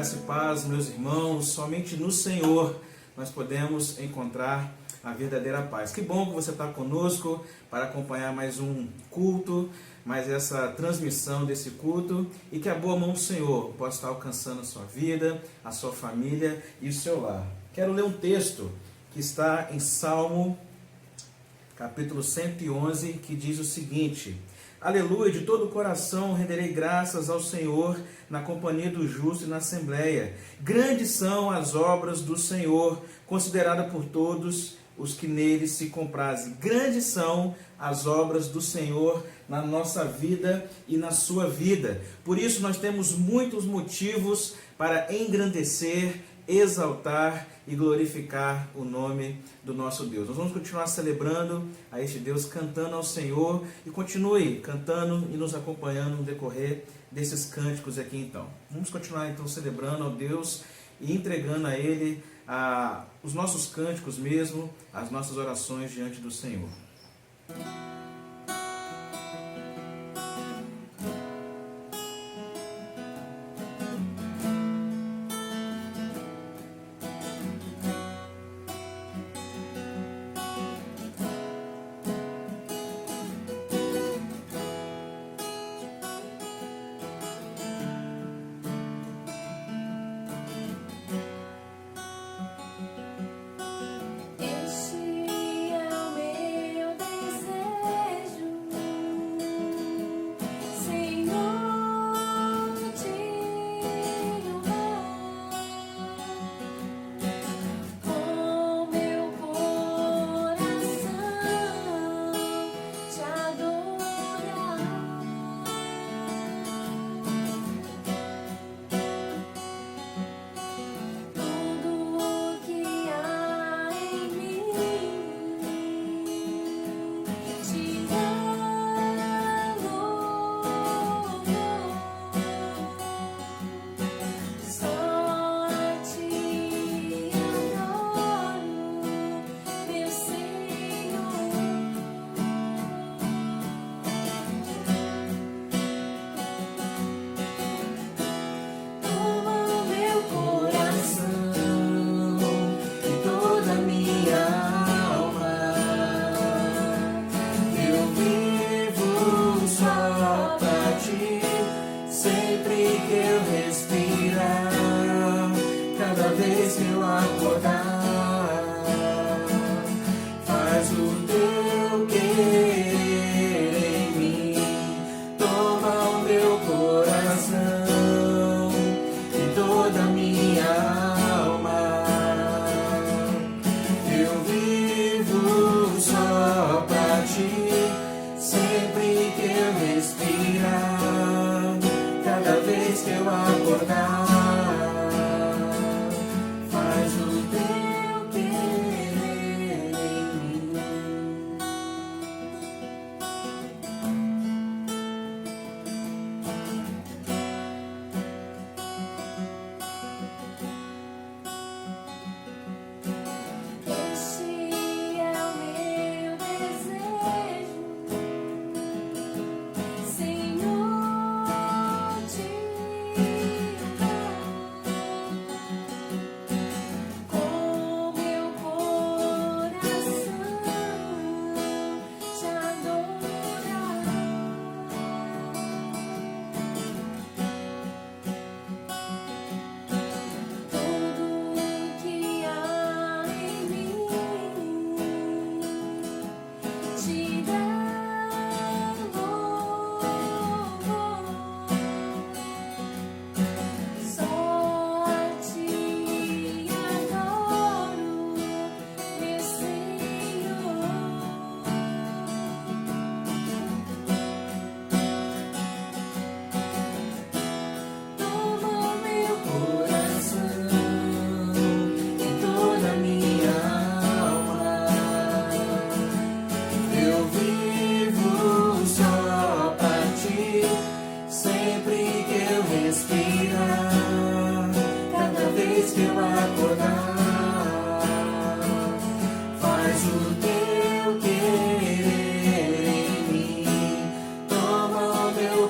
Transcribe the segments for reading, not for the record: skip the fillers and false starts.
Graça e paz, meus irmãos, somente no Senhor nós podemos encontrar a verdadeira paz. Que bom que você está conosco para acompanhar mais um culto, mais essa transmissão desse culto, e que a boa mão do Senhor possa estar alcançando a sua vida, a sua família e o seu lar. Quero ler um texto que está em Salmo, capítulo 111, que diz o seguinte: Aleluia, de todo o coração renderei graças ao Senhor na companhia do justo e na assembleia. Grandes são as obras do Senhor, considerada por todos os que nele se comprazem. Grandes são as obras do Senhor na nossa vida e na sua vida. Por isso nós temos muitos motivos para engrandecer, exaltar e glorificar o nome do nosso Deus. Nós vamos continuar celebrando a este Deus, cantando ao Senhor, e continue cantando e nos acompanhando no decorrer desses cânticos aqui então. Vamos continuar então celebrando ao Deus e entregando a Ele os nossos cânticos mesmo, as nossas orações diante do Senhor.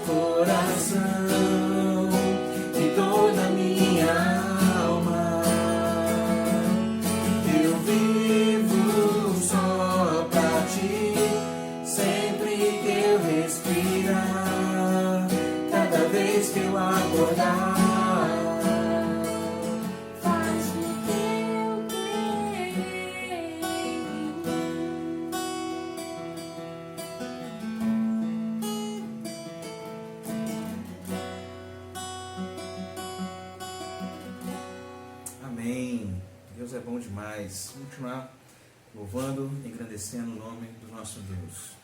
Coração e toda minha Deus é bom demais. Vamos continuar louvando, engrandecendo o nome do nosso Deus.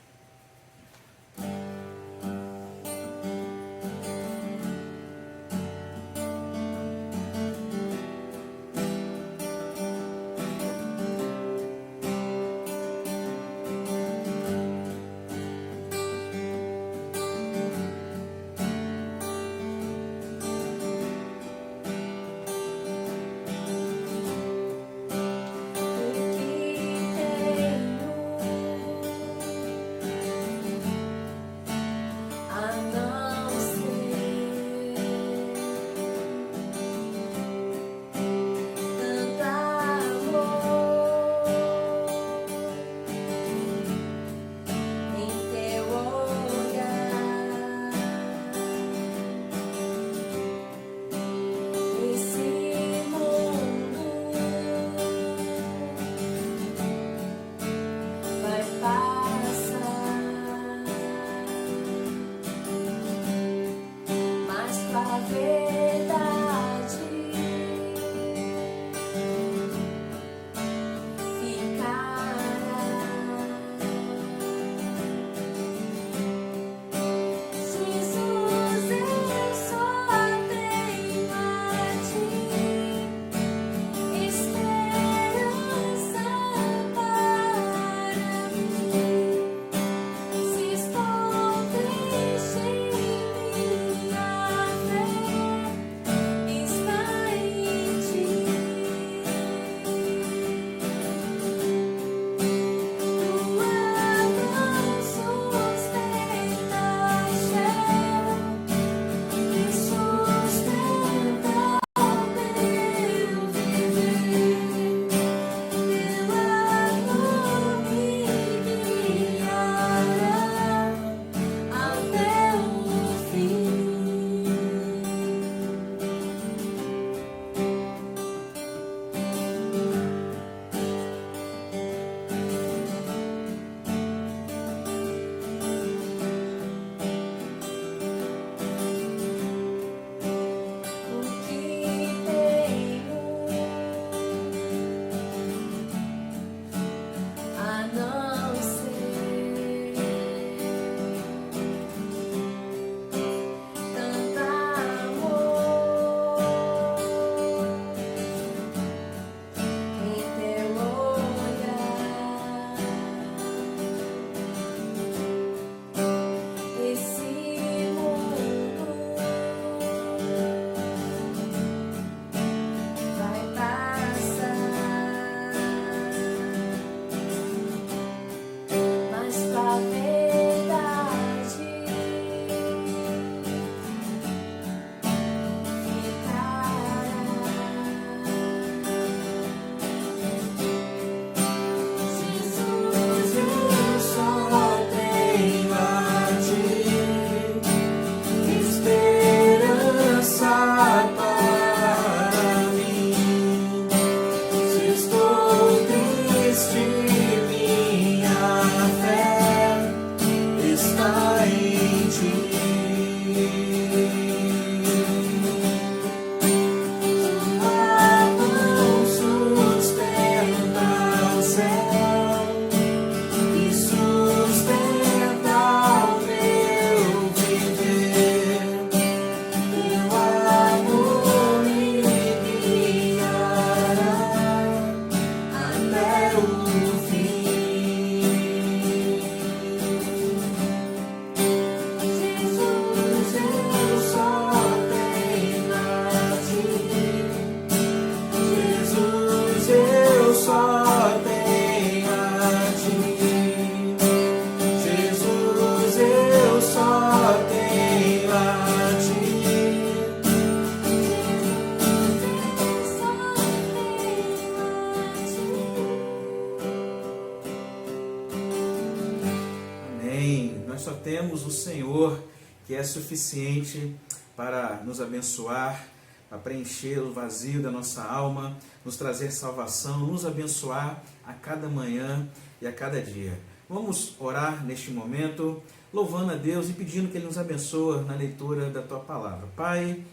temos o Senhor, que é suficiente para nos abençoar, para preencher o vazio da nossa alma, nos trazer salvação, nos abençoar a cada manhã e a cada dia. Vamos orar neste momento, louvando a Deus e pedindo que Ele nos abençoe na leitura da Tua Palavra. Pai,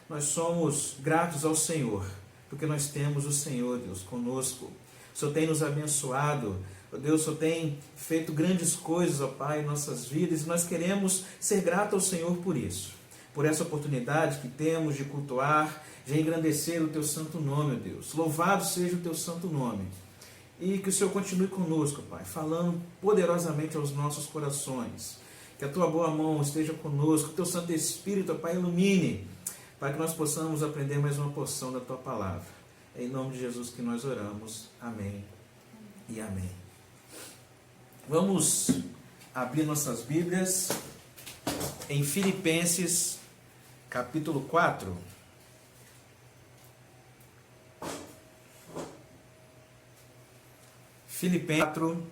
nós somos gratos ao Senhor porque nós temos o Senhor, Deus, conosco. O Senhor tem nos abençoado, ó Deus, o Senhor tem feito grandes coisas, ó Pai, em nossas vidas, e nós queremos ser gratos ao Senhor por isso, por essa oportunidade que temos de cultuar, de engrandecer o Teu santo nome, ó Deus. Louvado seja o Teu santo nome. E que o Senhor continue conosco, Pai, falando poderosamente aos nossos corações. Que a Tua boa mão esteja conosco, que o Teu Santo Espírito, ó Pai, ilumine, para que nós possamos aprender mais uma porção da Tua palavra. É em nome de Jesus que nós oramos. Amém e amém. Vamos abrir nossas Bíblias em Filipenses, capítulo 4. Filipenses 4,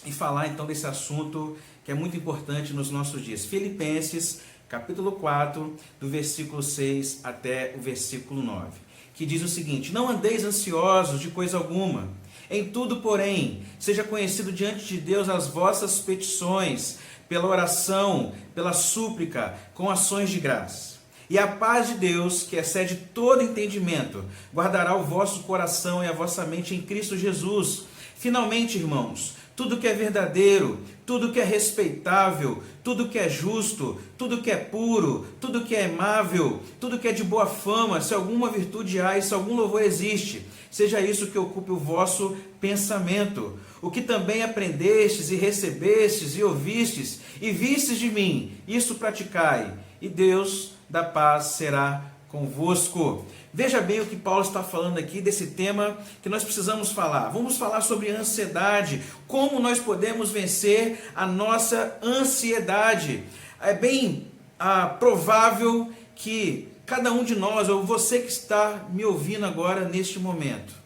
e falar então desse assunto que é muito importante nos nossos dias. Filipenses, capítulo 4, do versículo 6 até o versículo 9, que diz o seguinte: não andeis ansiosos de coisa alguma, em tudo, porém, seja conhecido diante de Deus as vossas petições, pela oração, pela súplica, com ações de graça. E a paz de Deus, que excede todo entendimento, guardará o vosso coração e a vossa mente em Cristo Jesus. Finalmente, irmãos, tudo que é verdadeiro, tudo que é respeitável, tudo que é justo, tudo que é puro, tudo que é amável, tudo que é de boa fama, se alguma virtude há e se algum louvor existe, seja isso que ocupe o vosso pensamento. O que também aprendestes e recebestes e ouvistes e vistes de mim, isso praticai, e Deus da paz será convosco. Veja bem o que Paulo está falando aqui desse tema que nós precisamos falar. Vamos falar sobre ansiedade, como nós podemos vencer a nossa ansiedade. É bem provável que cada um de nós, ou você que está me ouvindo agora neste momento,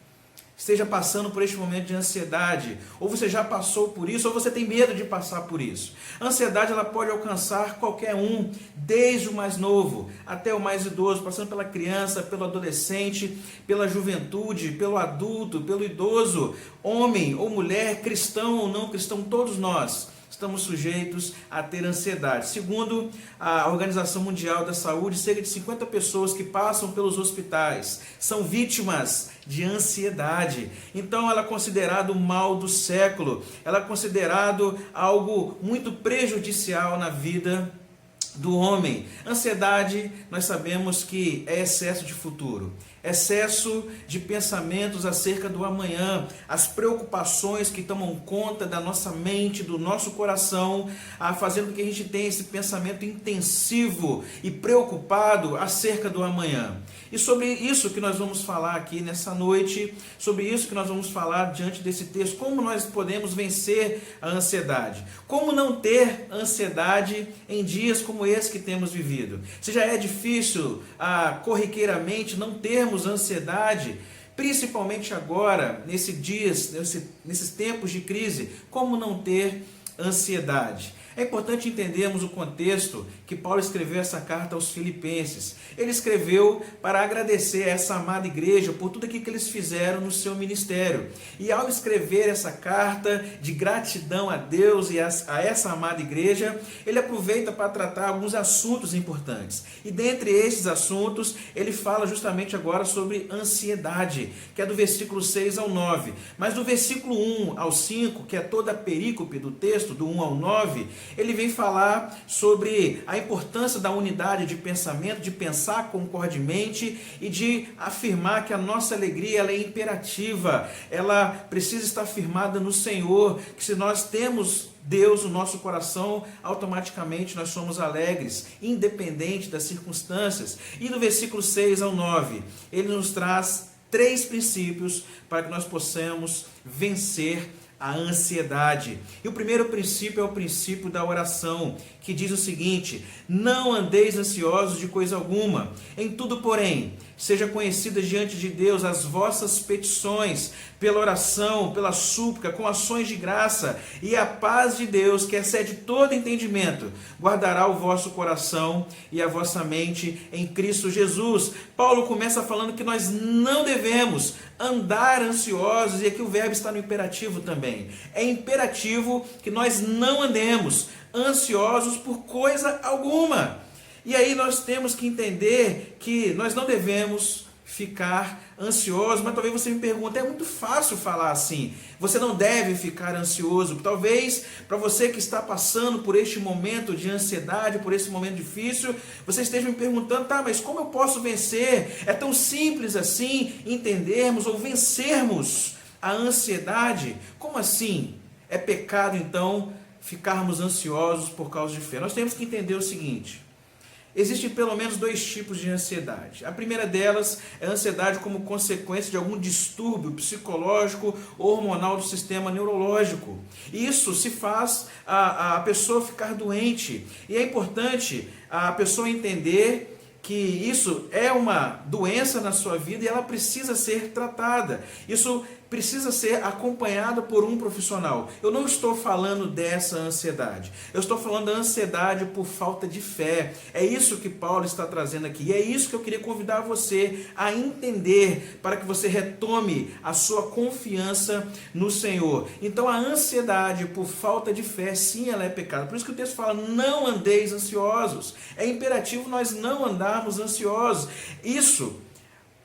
esteja passando por este momento de ansiedade, ou você já passou por isso, ou você tem medo de passar por isso. A ansiedade, ela pode alcançar qualquer um, desde o mais novo até o mais idoso, passando pela criança, pelo adolescente, pela juventude, pelo adulto, pelo idoso, homem ou mulher, cristão ou não cristão, todos nós estamos sujeitos a ter ansiedade. Segundo a Organização Mundial da Saúde, cerca de 50 pessoas que passam pelos hospitais são vítimas de ansiedade. Então ela é considerada o mal do século, ela é considerado algo muito prejudicial na vida do homem. Ansiedade, nós sabemos que é excesso de futuro, excesso de pensamentos acerca do amanhã, as preocupações que tomam conta da nossa mente, do nosso coração, fazendo com que a gente tenha esse pensamento intensivo e preocupado acerca do amanhã. E sobre isso que nós vamos falar aqui nessa noite, sobre isso que nós vamos falar diante desse texto, como nós podemos vencer a ansiedade, como não ter ansiedade em dias como esse que temos vivido. Se já é difícil corriqueiramente não termos ansiedade, principalmente agora, nesses tempos de crise, como não ter ansiedade? É importante entendermos o contexto que Paulo escreveu essa carta aos Filipenses. Ele escreveu para agradecer a essa amada igreja por tudo aquilo que eles fizeram no seu ministério. E ao escrever essa carta de gratidão a Deus e a essa amada igreja, ele aproveita para tratar alguns assuntos importantes. E dentre esses assuntos, ele fala justamente agora sobre ansiedade, que é do versículo 6 ao 9. Mas do versículo 1 ao 5, que é toda a perícope do texto, do 1 ao 9, ele vem falar sobre a importância da unidade de pensamento, de pensar concordemente e de afirmar que a nossa alegria ela é imperativa, ela precisa estar firmada no Senhor, que se nós temos Deus no nosso coração, automaticamente nós somos alegres, independente das circunstâncias. E no versículo 6 ao 9, ele nos traz 3 princípios para que nós possamos vencer a ansiedade. E o primeiro princípio é o princípio da oração, que diz o seguinte: não andeis ansiosos de coisa alguma, em tudo, porém, seja conhecida diante de Deus as vossas petições, pela oração, pela súplica, com ações de graça, e a paz de Deus, que excede todo entendimento, guardará o vosso coração e a vossa mente em Cristo Jesus. Paulo começa falando que nós não devemos andar ansiosos, e aqui o verbo está no imperativo também. É imperativo que nós não andemos ansiosos por coisa alguma. E aí nós temos que entender que nós não devemos ficar ansioso, mas talvez você me pergunte, é muito fácil falar assim, você não deve ficar ansioso. Talvez para você que está passando por este momento de ansiedade, por esse momento difícil, você esteja me perguntando, tá, mas como eu posso vencer? É tão simples assim entendermos ou vencermos a ansiedade? Como assim? É pecado então ficarmos ansiosos por causa de fé? Nós temos que entender o seguinte: existem pelo menos 2 tipos de ansiedade. A primeira delas é a ansiedade como consequência de algum distúrbio psicológico ou hormonal do sistema neurológico. Isso se faz a pessoa ficar doente. E é importante a pessoa entender que isso é uma doença na sua vida e ela precisa ser tratada. Isso precisa ser acompanhado por um profissional. Eu não estou falando dessa ansiedade. Eu estou falando da ansiedade por falta de fé. É isso que Paulo está trazendo aqui. E é isso que eu queria convidar você a entender, para que você retome a sua confiança no Senhor. Então a ansiedade por falta de fé, sim, ela é pecado. Por isso que o texto fala, não andeis ansiosos. É imperativo nós não andarmos ansiosos.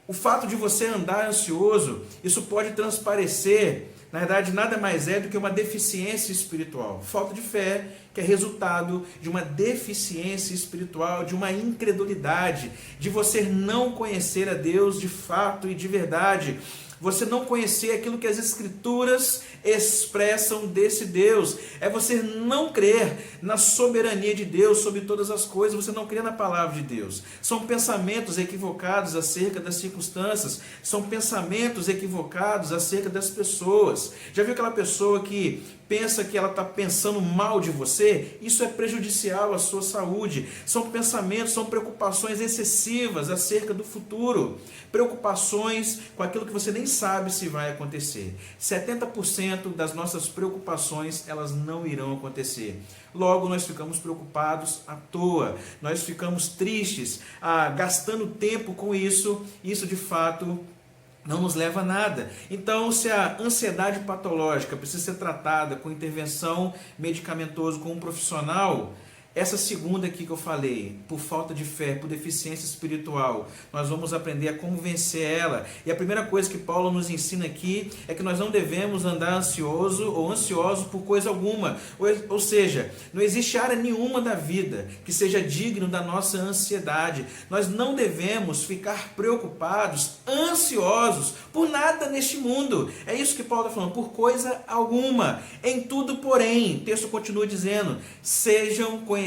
O fato de você andar ansioso, isso pode transparecer, na verdade, nada mais é do que uma deficiência espiritual. Falta de fé, que é resultado de uma deficiência espiritual, de uma incredulidade, de você não conhecer a Deus de fato e de verdade. Você não conhecer aquilo que as Escrituras expressam desse Deus. É você não crer na soberania de Deus sobre todas as coisas. Você não crer na palavra de Deus. São pensamentos equivocados acerca das circunstâncias. São pensamentos equivocados acerca das pessoas. Já viu aquela pessoa que pensa que ela está pensando mal de você? Isso é prejudicial à sua saúde. São pensamentos, são preocupações excessivas acerca do futuro. Preocupações com aquilo que você nem sabe se vai acontecer. 70% das nossas preocupações, elas não irão acontecer. Logo, nós ficamos preocupados à toa. Nós ficamos tristes, gastando tempo com isso. Isso, de fato, não nos leva a nada. Então, se a ansiedade patológica precisa ser tratada com intervenção medicamentosa, com um profissional, essa segunda aqui que eu falei, por falta de fé, por deficiência espiritual, nós vamos aprender a como vencer ela. E a primeira coisa que Paulo nos ensina aqui é que nós não devemos andar ansioso ou ansioso por coisa alguma. Ou seja, não existe área nenhuma da vida que seja digno da nossa ansiedade. Nós não devemos ficar preocupados, ansiosos por nada neste mundo. É isso que Paulo está falando, por coisa alguma. Em tudo, porém, o texto continua dizendo, sejam conhecidas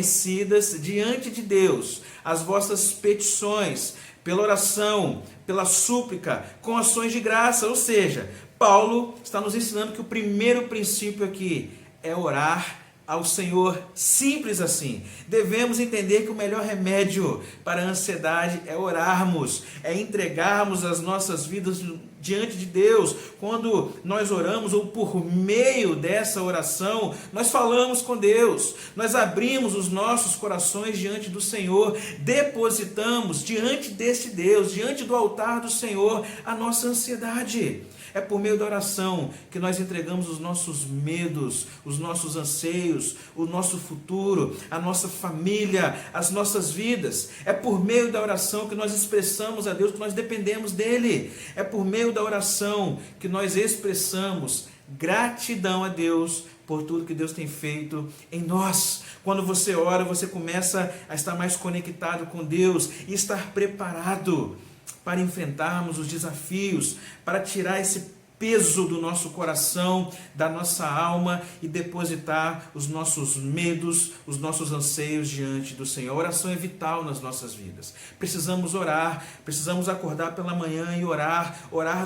diante de Deus as vossas petições, pela oração, pela súplica, com ações de graça. Ou seja, Paulo está nos ensinando que o primeiro princípio aqui é orar ao Senhor, simples assim. Devemos entender que o melhor remédio para a ansiedade é orarmos, é entregarmos as nossas vidas diante de Deus. Quando nós oramos, ou por meio dessa oração, nós falamos com Deus, nós abrimos os nossos corações diante do Senhor, depositamos diante desse Deus, diante do altar do Senhor, a nossa ansiedade. É por meio da oração que nós entregamos os nossos medos, os nossos anseios, o nosso futuro, a nossa família, as nossas vidas. É por meio da oração que nós expressamos a Deus que nós dependemos dEle. É por meio da oração que nós expressamos gratidão a Deus por tudo que Deus tem feito em nós. Quando você ora, você começa a estar mais conectado com Deus e estar preparado para enfrentarmos os desafios, para tirar esse peso do nosso coração, da nossa alma e depositar os nossos medos, os nossos anseios diante do Senhor. A oração é vital nas nossas vidas. Precisamos orar, precisamos acordar pela manhã e orar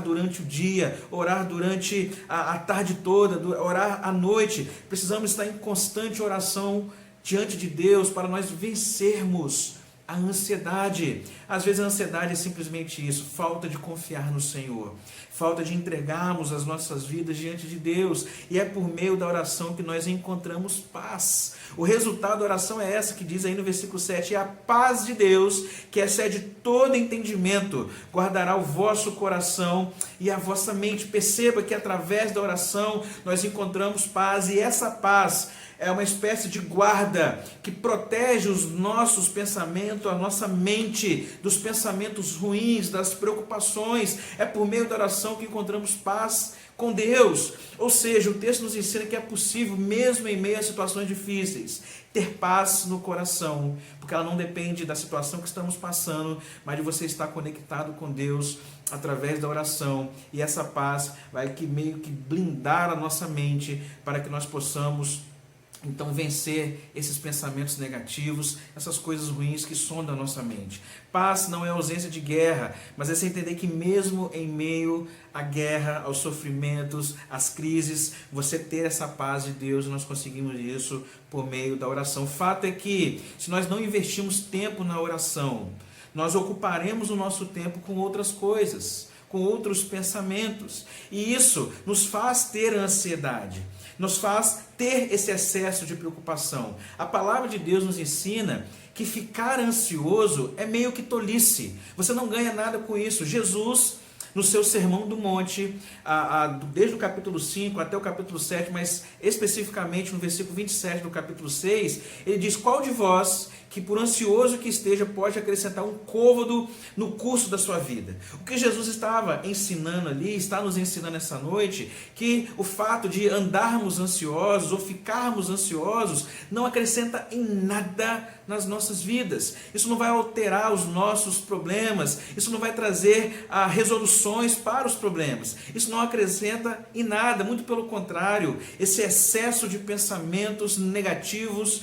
durante o dia, orar durante a tarde toda, orar à noite. Precisamos estar em constante oração diante de Deus para nós vencermos a ansiedade. Às vezes a ansiedade é simplesmente isso, falta de confiar no Senhor, falta de entregarmos as nossas vidas diante de Deus, e é por meio da oração que nós encontramos paz. O resultado da oração é essa que diz aí no versículo 7, e a paz de Deus, que excede todo entendimento, guardará o vosso coração e a vossa mente. Perceba que através da oração nós encontramos paz, e essa paz é uma espécie de guarda que protege os nossos pensamentos, a nossa mente, dos pensamentos ruins, das preocupações. É por meio da oração que encontramos paz com Deus. Ou seja, o texto nos ensina que é possível, mesmo em meio a situações difíceis, ter paz no coração, porque ela não depende da situação que estamos passando, mas de você estar conectado com Deus através da oração, e essa paz vai meio que blindar a nossa mente para que nós possamos então vencer esses pensamentos negativos, essas coisas ruins que sondam a nossa mente. Paz não é ausência de guerra, mas é você entender que mesmo em meio à guerra, aos sofrimentos, às crises, você ter essa paz de Deus, nós conseguimos isso por meio da oração. O fato é que se nós não investirmos tempo na oração, nós ocuparemos o nosso tempo com outras coisas, com outros pensamentos, e isso nos faz ter ansiedade, nos faz ter esse excesso de preocupação. A palavra de Deus nos ensina que ficar ansioso é meio que tolice. Você não ganha nada com isso. Jesus, no seu Sermão do Monte, desde o capítulo 5 até o capítulo 7, mas especificamente no versículo 27 do capítulo 6, ele diz: qual de vós, que por ansioso que esteja, pode acrescentar um côvado no curso da sua vida? O que Jesus estava ensinando ali, está nos ensinando essa noite, que o fato de andarmos ansiosos ou ficarmos ansiosos não acrescenta em nada nas nossas vidas. Isso não vai alterar os nossos problemas, isso não vai trazer resoluções para os problemas, isso não acrescenta em nada, muito pelo contrário, esse excesso de pensamentos negativos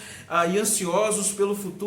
e ansiosos pelo futuro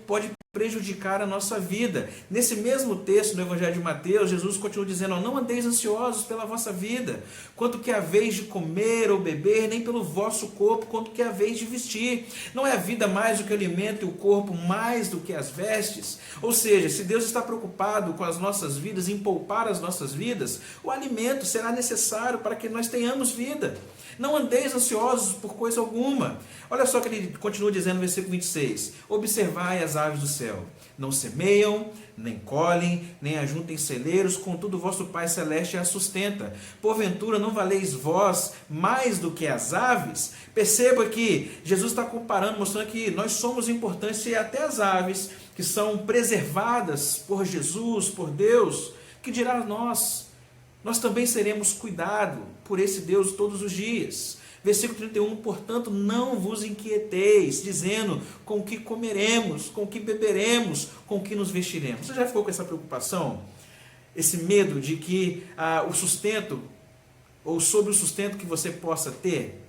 pode prejudicar a nossa vida. Nesse mesmo texto do Evangelho de Mateus, Jesus continua dizendo: não andeis ansiosos pela vossa vida, quanto que haveis de comer ou beber, nem pelo vosso corpo, quanto que haveis de vestir. Não é a vida mais do que o alimento e o corpo mais do que as vestes? Ou seja, se Deus está preocupado com as nossas vidas, em poupar as nossas vidas, o alimento será necessário para que nós tenhamos vida. Não andeis ansiosos por coisa alguma. Olha só que ele continua dizendo no versículo 26. Observai as aves do céu. Não semeiam, nem colhem, nem ajuntem celeiros, contudo vosso Pai Celeste as sustenta. Porventura não valeis vós mais do que as aves? Perceba que Jesus está comparando, mostrando que nós somos importantes, e até as aves que são preservadas por Jesus, por Deus, que dirá nós? Nós também seremos cuidados por esse Deus todos os dias. Versículo 31, portanto, não vos inquieteis, dizendo com o que comeremos, com o que beberemos, com o que nos vestiremos. Você já ficou com essa preocupação? Esse medo de que o sustento, ou sobre o sustento que você possa ter?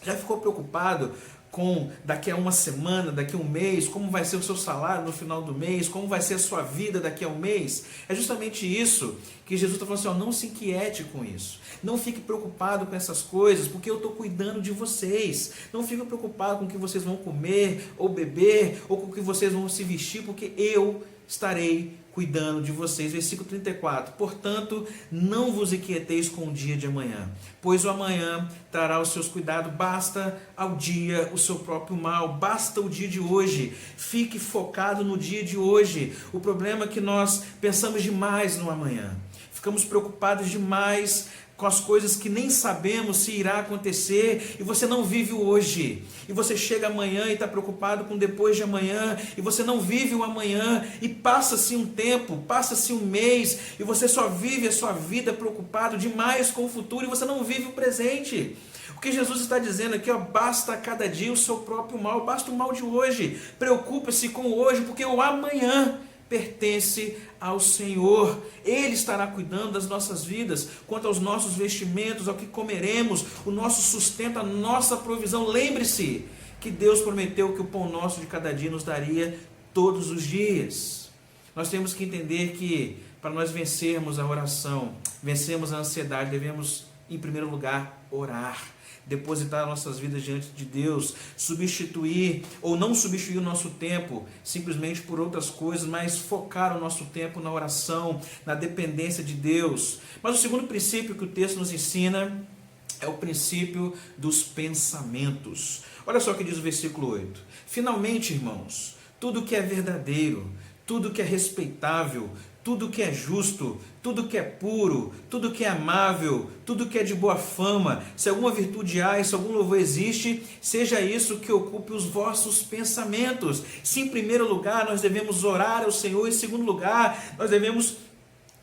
Já ficou preocupado com daqui a uma semana, daqui a um mês, como vai ser o seu salário no final do mês, como vai ser a sua vida daqui a um mês? É justamente isso que Jesus está falando assim: não se inquiete com isso, não fique preocupado com essas coisas, porque eu estou cuidando de vocês. Não fique preocupado com o que vocês vão comer ou beber, ou com o que vocês vão se vestir, porque eu estarei cuidando de vocês. Versículo 34, portanto, não vos inquieteis com o dia de amanhã, pois o amanhã trará os seus cuidados. Basta ao dia o seu próprio mal, basta o dia de hoje. Fique focado no dia de hoje. O problema é que nós pensamos demais no amanhã, ficamos preocupados demais com as coisas que nem sabemos se irá acontecer, e você não vive o hoje, e você chega amanhã e está preocupado com depois de amanhã, e você não vive o amanhã, e passa-se um tempo, passa-se um mês, e você só vive a sua vida preocupado demais com o futuro, e você não vive o presente. O que Jesus está dizendo aqui, basta a cada dia o seu próprio mal, basta o mal de hoje, preocupe-se com o hoje, porque o amanhã pertence ao Senhor. Ele estará cuidando das nossas vidas, quanto aos nossos vestimentos, ao que comeremos, o nosso sustento, a nossa provisão. Lembre-se que Deus prometeu que o pão nosso de cada dia nos daria todos os dias. Nós temos que entender que para nós vencermos a oração, vencermos a ansiedade, devemos, em primeiro lugar, orar, depositar nossas vidas diante de Deus, substituir ou não substituir o nosso tempo simplesmente por outras coisas, mas focar o nosso tempo na oração, na dependência de Deus. Mas o segundo princípio que o texto nos ensina é o princípio dos pensamentos. Olha só o que diz o versículo 8. Finalmente, irmãos, tudo que é verdadeiro, tudo que é respeitável, tudo que é justo, tudo que é puro, tudo que é amável, tudo que é de boa fama, se alguma virtude há, se algum louvor existe, seja isso que ocupe os vossos pensamentos. Se em primeiro lugar nós devemos orar ao Senhor, em segundo lugar nós devemos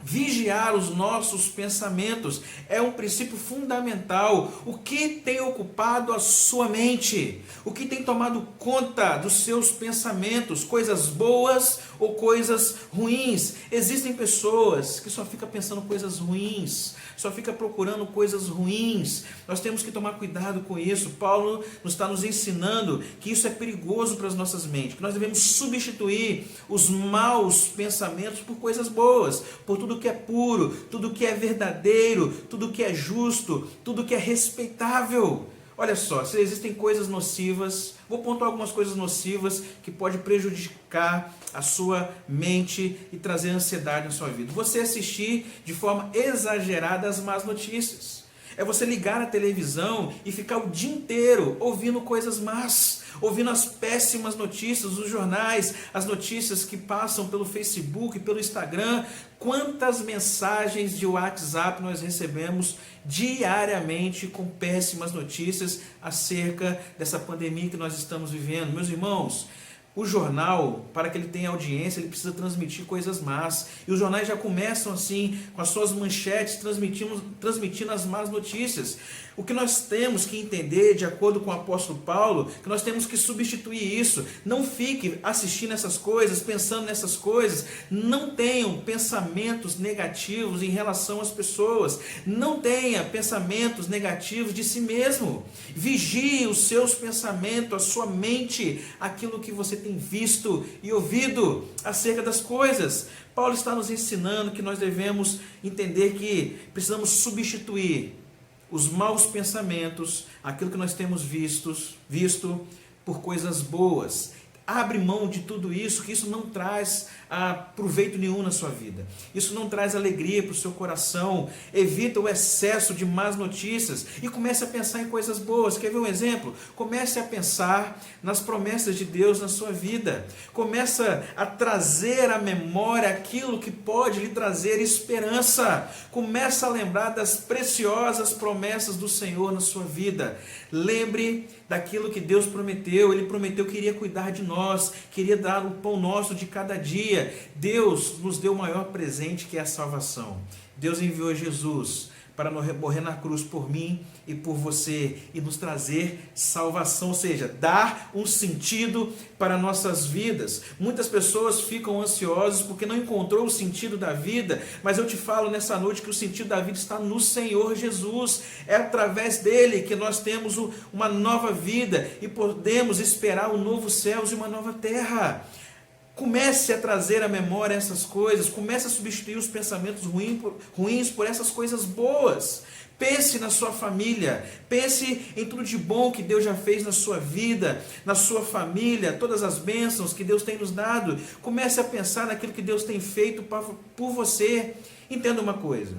vigiar os nossos pensamentos. É um princípio fundamental. O que tem ocupado a sua mente? O que tem tomado conta dos seus pensamentos? Coisas boas ou coisas ruins? Existem pessoas que só ficam pensando coisas ruins, só fica procurando coisas ruins. Nós temos que tomar cuidado com isso. Paulo está nos ensinando que isso é perigoso para as nossas mentes, que nós devemos substituir os maus pensamentos por coisas boas, por tudo que é puro, tudo que é verdadeiro, tudo que é justo, tudo que é respeitável. Olha só, se existem coisas nocivas, vou pontuar algumas coisas nocivas que podem prejudicar a sua mente e trazer ansiedade na sua vida. Você assistir de forma exagerada as más notícias. É você ligar a televisão e ficar o dia inteiro ouvindo coisas más, ouvindo as péssimas notícias dos jornais, as notícias que passam pelo Facebook, pelo Instagram. Quantas mensagens de WhatsApp nós recebemos diariamente com péssimas notícias acerca dessa pandemia que nós estamos vivendo. Meus irmãos, o jornal, para que ele tenha audiência, ele precisa transmitir coisas más. E os jornais já começam assim, com as suas manchetes, transmitindo as más notícias. O que nós temos que entender, de acordo com o apóstolo Paulo, que nós temos que substituir isso. Não fique assistindo essas coisas, pensando nessas coisas. Não tenham pensamentos negativos em relação às pessoas. Não tenha pensamentos negativos de si mesmo. Vigie os seus pensamentos, a sua mente, aquilo que você tem visto e ouvido acerca das coisas. Paulo está nos ensinando que nós devemos entender que precisamos substituir os maus pensamentos, aquilo que nós temos visto por coisas boas. Abre mão de tudo isso, que isso não traz proveito nenhum na sua vida. Isso não traz alegria para o seu coração. Evita o excesso de más notícias e comece a pensar em coisas boas. Quer ver um exemplo? Comece a pensar nas promessas de Deus na sua vida. Comece a trazer à memória aquilo que pode lhe trazer esperança. Comece a lembrar das preciosas promessas do Senhor na sua vida. Lembre daquilo que Deus prometeu. Ele prometeu que iria cuidar de nós, queria dar o pão nosso de cada dia. Deus nos deu o maior presente, que é a salvação. Deus enviou Jesus para morrer na cruz por mim e por você e nos trazer salvação, ou seja, dar um sentido para nossas vidas. Muitas pessoas ficam ansiosas porque não encontrou o sentido da vida, mas eu te falo nessa noite que o sentido da vida está no Senhor Jesus. É através dele que nós temos uma nova vida e podemos esperar um novo céu e uma nova terra. Comece a trazer à memória essas coisas, comece a substituir os pensamentos ruins por essas coisas boas. Pense na sua família, pense em tudo de bom que Deus já fez na sua vida, na sua família, todas as bênçãos que Deus tem nos dado. Comece a pensar naquilo que Deus tem feito por você. Entenda uma coisa: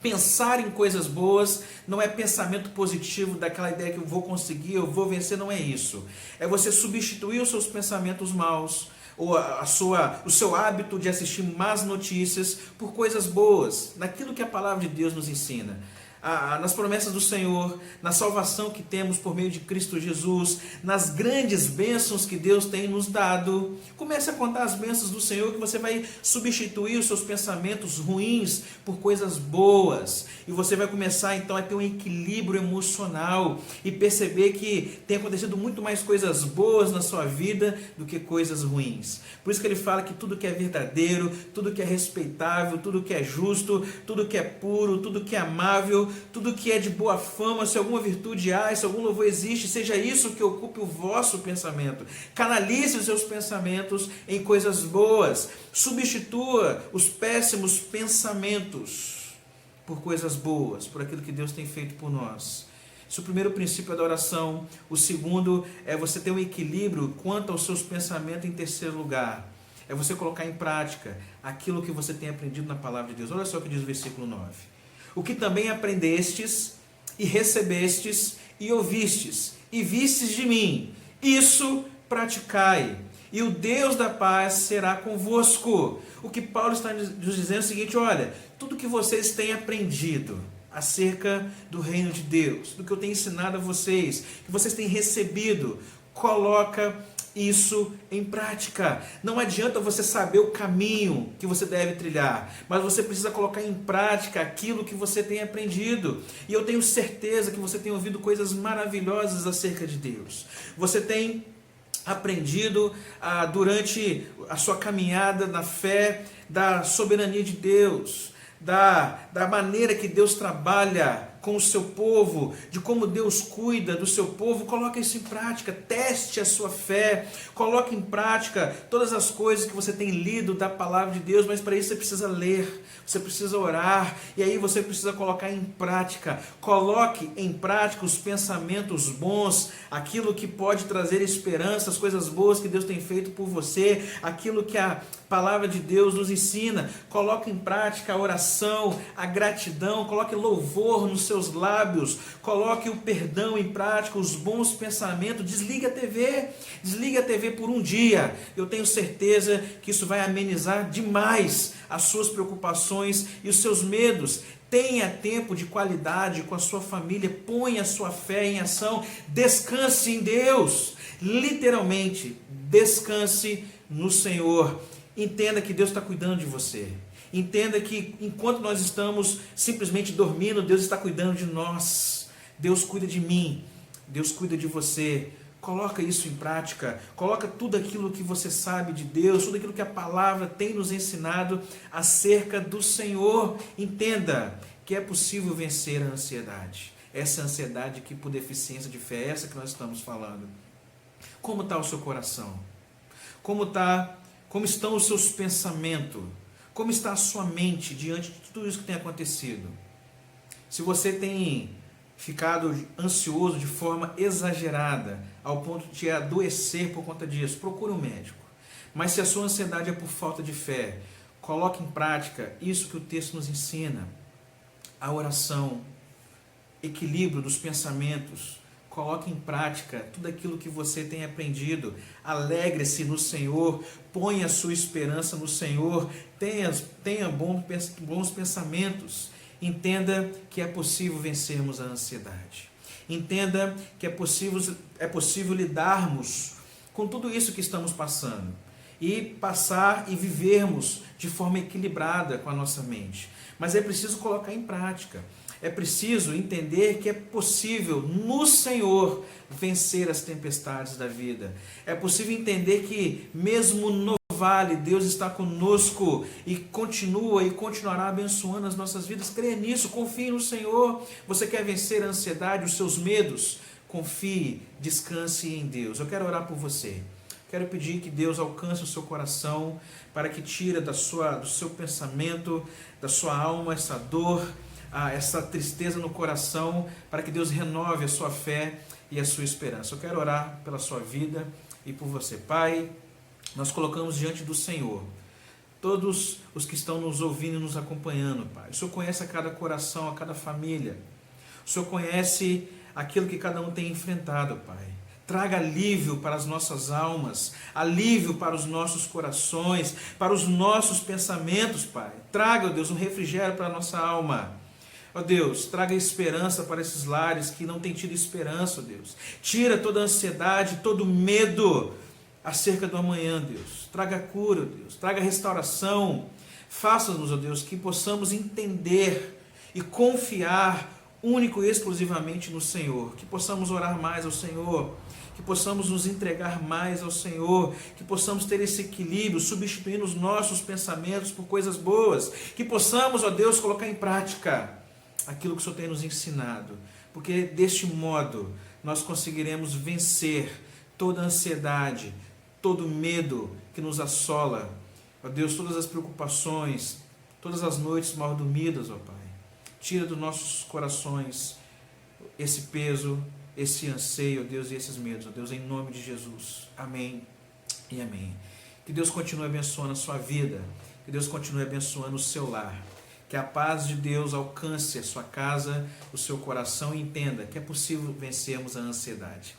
pensar em coisas boas não é pensamento positivo, daquela ideia que eu vou conseguir, eu vou vencer, não é isso. É você substituir os seus pensamentos maus, ou o seu hábito de assistir más notícias por coisas boas, naquilo que a palavra de Deus nos ensina. Nas promessas do Senhor, na salvação que temos por meio de Cristo Jesus, nas grandes bênçãos que Deus tem nos dado. Comece a contar as bênçãos do Senhor, que você vai substituir os seus pensamentos ruins por coisas boas, e você vai começar então a ter um equilíbrio emocional e perceber que tem acontecido muito mais coisas boas na sua vida do que coisas ruins. Por isso que ele fala que tudo que é verdadeiro, tudo que é respeitável, tudo que é justo, tudo que é puro, tudo que é amável, tudo que é de boa fama, se alguma virtude há, se algum louvor existe, seja isso que ocupe o vosso pensamento. Canalize os seus pensamentos em coisas boas. Substitua os péssimos pensamentos por coisas boas, por aquilo que Deus tem feito por nós. Esse é o primeiro princípio da oração. O segundo é você ter um equilíbrio quanto aos seus pensamentos. Em terceiro lugar, é você colocar em prática aquilo que você tem aprendido na palavra de Deus. Olha só o que diz o versículo 9. O que também aprendestes, e recebestes, e ouvistes, e vistes de mim, isso praticai, e o Deus da paz será convosco. O que Paulo está nos dizendo é o seguinte: olha, tudo que vocês têm aprendido acerca do reino de Deus, do que eu tenho ensinado a vocês, que vocês têm recebido, coloca isso em prática. Não adianta você saber o caminho que você deve trilhar, mas você precisa colocar em prática aquilo que você tem aprendido. E eu tenho certeza que você tem ouvido coisas maravilhosas acerca de Deus. Você tem aprendido durante a sua caminhada na fé da soberania de Deus, da maneira que Deus trabalha com o seu povo, de como Deus cuida do seu povo. Coloque isso em prática, teste a sua fé, coloque em prática todas as coisas que você tem lido da palavra de Deus, mas para isso você precisa ler, você precisa orar, e aí você precisa colocar em prática. Coloque em prática os pensamentos bons, aquilo que pode trazer esperança, as coisas boas que Deus tem feito por você, aquilo que a palavra de Deus nos ensina. Coloque em prática a oração, a gratidão, coloque louvor nos seus lábios, coloque o perdão em prática, os bons pensamentos. Desliga a TV por um dia. Eu tenho certeza que isso vai amenizar demais as suas preocupações e os seus medos. Tenha tempo de qualidade com a sua família, ponha a sua fé em ação, descanse em Deus, literalmente, descanse no Senhor. Entenda que Deus está cuidando de você. Entenda que enquanto nós estamos simplesmente dormindo, Deus está cuidando de nós. Deus cuida de mim, Deus cuida de você. Coloca isso em prática, coloca tudo aquilo que você sabe de Deus, tudo aquilo que a palavra tem nos ensinado acerca do Senhor. Entenda que é possível vencer a ansiedade. Essa ansiedade que por deficiência de fé, essa que nós estamos falando. Como está o seu coração? Como estão os seus pensamentos? Como está a sua mente diante de tudo isso que tem acontecido? Se você tem ficado ansioso de forma exagerada, ao ponto de adoecer por conta disso, procure um médico. Mas se a sua ansiedade é por falta de fé, coloque em prática isso que o texto nos ensina. A oração, equilíbrio dos pensamentos. Coloque em prática tudo aquilo que você tem aprendido. Alegre-se no Senhor, ponha a sua esperança no Senhor, tenha bons pensamentos. Entenda que é possível vencermos a ansiedade. Entenda que é possível lidarmos com tudo isso que estamos passando e passar e vivermos de forma equilibrada com a nossa mente. Mas é preciso colocar em prática. É preciso entender que é possível no Senhor vencer as tempestades da vida. É possível entender que mesmo no vale, Deus está conosco e continua e continuará abençoando as nossas vidas. Creia nisso, confie no Senhor. Você quer vencer a ansiedade, os seus medos? Confie, descanse em Deus. Eu quero orar por você. Quero pedir que Deus alcance o seu coração para que tire do seu pensamento, da sua alma, essa dor, essa tristeza no coração, para que Deus renove a sua fé e a sua esperança. Eu quero orar pela sua vida e por você. Pai, nós colocamos diante do Senhor todos os que estão nos ouvindo e nos acompanhando, Pai. O Senhor conhece a cada coração, a cada família. O Senhor conhece aquilo que cada um tem enfrentado, Pai. Traga alívio para as nossas almas, alívio para os nossos corações, para os nossos pensamentos, Pai. Traga, ó Deus, um refrigério para a nossa alma. Ó Deus, traga esperança para esses lares que não têm tido esperança, ó Deus. Tira toda a ansiedade, todo o medo acerca do amanhã, Deus. Traga cura, Deus. Traga restauração. Faça-nos, ó Deus, que possamos entender e confiar único e exclusivamente no Senhor. Que possamos orar mais ao Senhor. Que possamos nos entregar mais ao Senhor. Que possamos ter esse equilíbrio, substituindo os nossos pensamentos por coisas boas. Que possamos, ó Deus, colocar em prática aquilo que o Senhor tem nos ensinado. Porque deste modo nós conseguiremos vencer toda a ansiedade, todo medo que nos assola, ó Deus, todas as preocupações, todas as noites mal dormidas, ó Pai. Tira dos nossos corações esse peso, esse anseio, ó Deus, e esses medos, ó Deus, em nome de Jesus. Amém e amém. Que Deus continue abençoando a sua vida, que Deus continue abençoando o seu lar, que a paz de Deus alcance a sua casa, o seu coração, e entenda que é possível vencermos a ansiedade.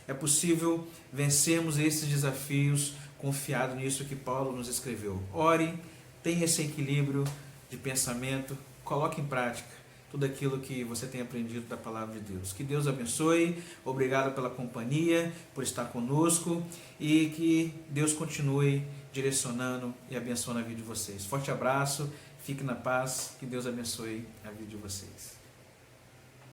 É possível vencermos esses desafios confiado nisso que Paulo nos escreveu. Ore, tenha esse equilíbrio de pensamento, coloque em prática tudo aquilo que você tem aprendido da palavra de Deus. Que Deus abençoe, obrigado pela companhia, por estar conosco e que Deus continue direcionando e abençoando a vida de vocês. Forte abraço, fique na paz, que Deus abençoe a vida de vocês.